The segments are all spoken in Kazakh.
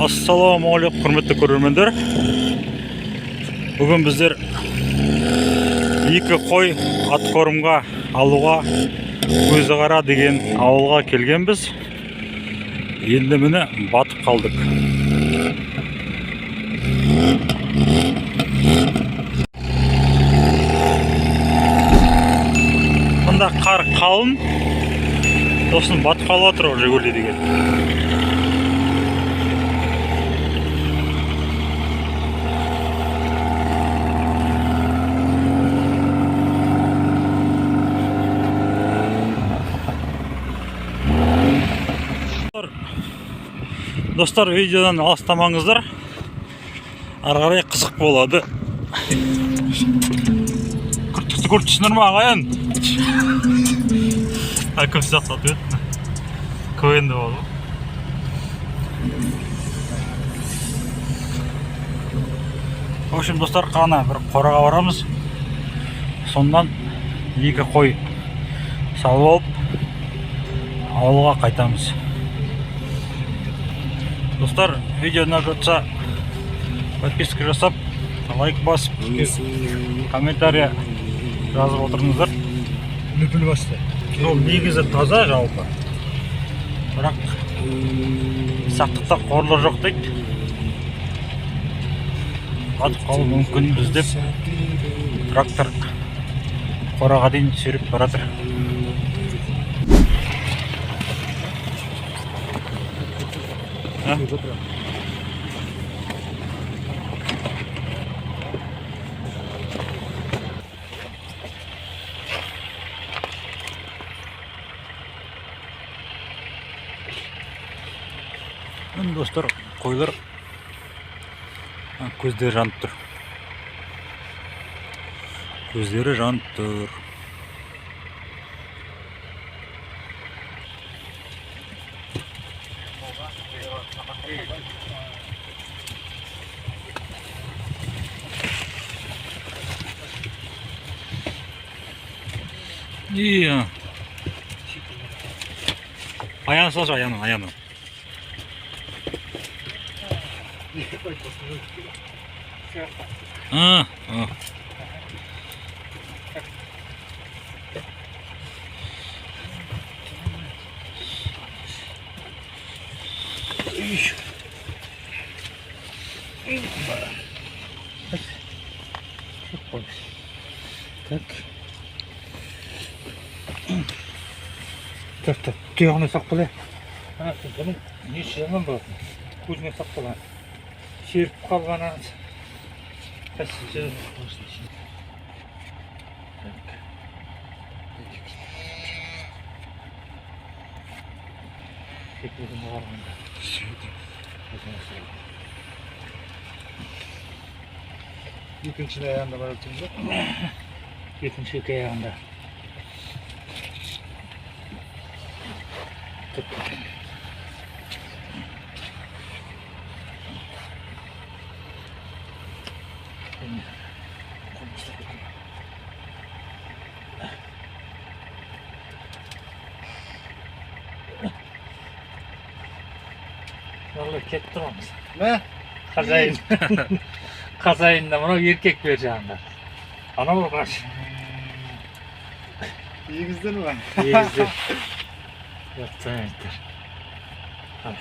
Ассалаумағалейкум, құрметті көрермендер. Бүгін біздер екі қой атқорымға алуға Көзіғара деген ауылға келгенбіз. Енді міне батып қалдық. Мұнда қар қалың, сосын батып қалып отыр Жигули деген. Достар, видеодан алыстамаңыздар, ары қарай қызық болады. Күртісінер ма ағайын? Көз сақ сатып еді. Көйенді болды. В общем, достар, қана бір қораға барамыз. Сондан екі қой салып алып, ауылға қайтамыз. Достар, видео ұнап жатса подписка жасап, лайк басып, комментария жазып отырыңыздар. Нүпіл басты. Ол негізі таза жалпы, бірақ сақтықта қорлық жоқ дейді. Батып қалу мүмкін біздеп трактор қораға дейін сүйреп баратыр. Достар, қойлар көздері жанып тұр. Көздері жанып тұр. Iya. Ayağını salça, ayağını. Так, тұяғына сақпылай. Бұның неше жаман болатын. Көзіне сақпылай. Серіп қалған аңыз. Қасышы. Кекілдің ғарғанда. Екінші аяғында бар өтім жоқ? Екінші аяғында. Vallahi ketip durmamız. Ne? Kazayın. Kazayında bunu erkek vereceğimler. Ana bu kaç. İyi güzel mi? İyi güzel. Yaptığın ettir.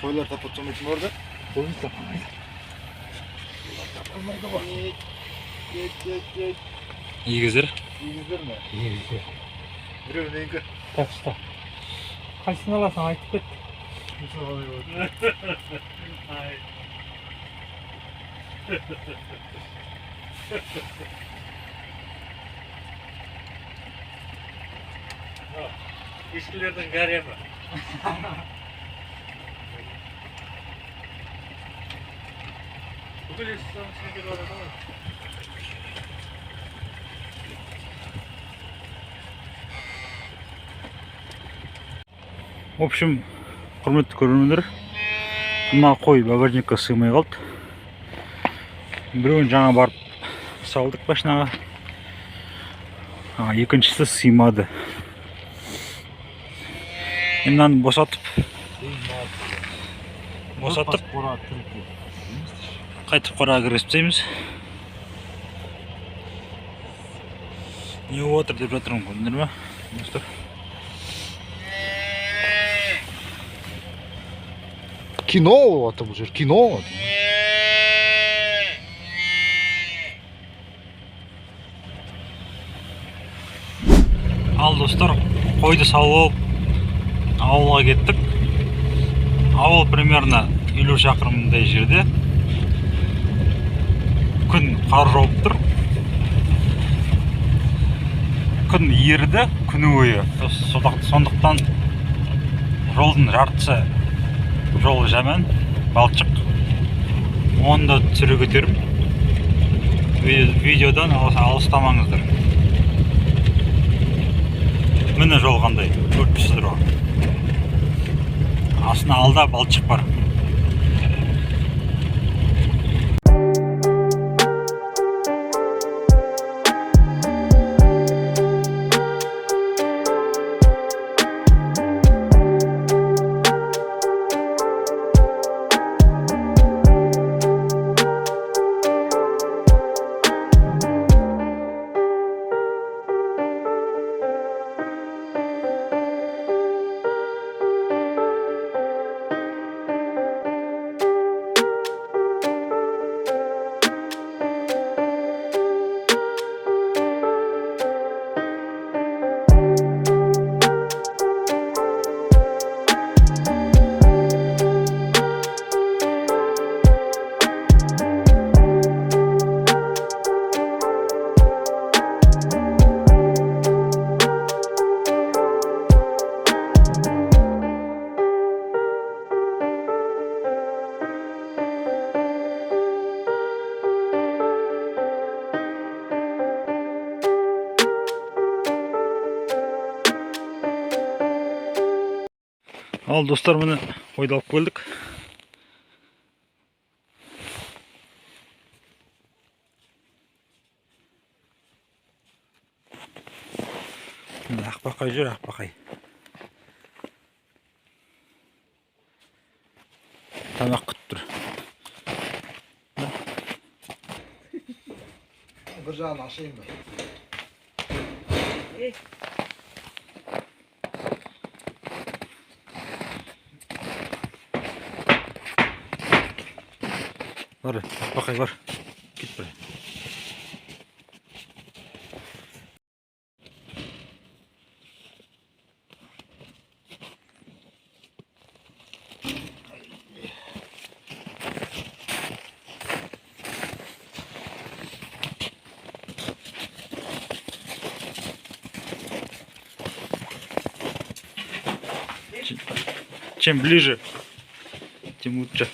Koylar tapatacağım için orada. Koyun tapamaydı. Geç. İyi güzel. İyi güzel mi? İyi güzel. Biliyorum neyinki? Kaçta? Kaçsın alasın aytıp et. Nasıl oluyor? Ay. İşkilerden gariye mi? Bugün İslam'ın içine var ama. В общем, құрметті көрермендер, мына қой багажникқа сыймай қалды. Біреуін жаңа барып салдық машинаға. Екіншісі сыймады. Мынаны босатып босатып қора түркі. қайтып қораға кіргізіп не болып отыр деп жатырмын, көрдіңдер ма достар? Кино болып жатыр бұл жер, кино болып жатыр. Ал достар, қойды сауып ауылға кеттік. Ауыл примерно 50 шақырымдай жерде. Күн қар жауып тұр. Күн ерді, күні бойы. Сондықтан жолдың жартысы жол жаман, балшық. Оны да түсіре көтеріп, видеодан алыстамаңыздар. Міне жол қандай, көріп тұрсыздар ғой. Астына алда балшық бар. Ал достар, міне қойды алып келдік. Міне ақбақай жүр, ақбақай. Тамақ күтіп тұр. Bir жағын ашайын ба? Бар, ақбақай бар. Кет бір. Чем ближе, тем лучше.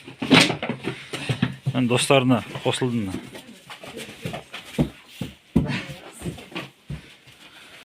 Достарына қосылдым.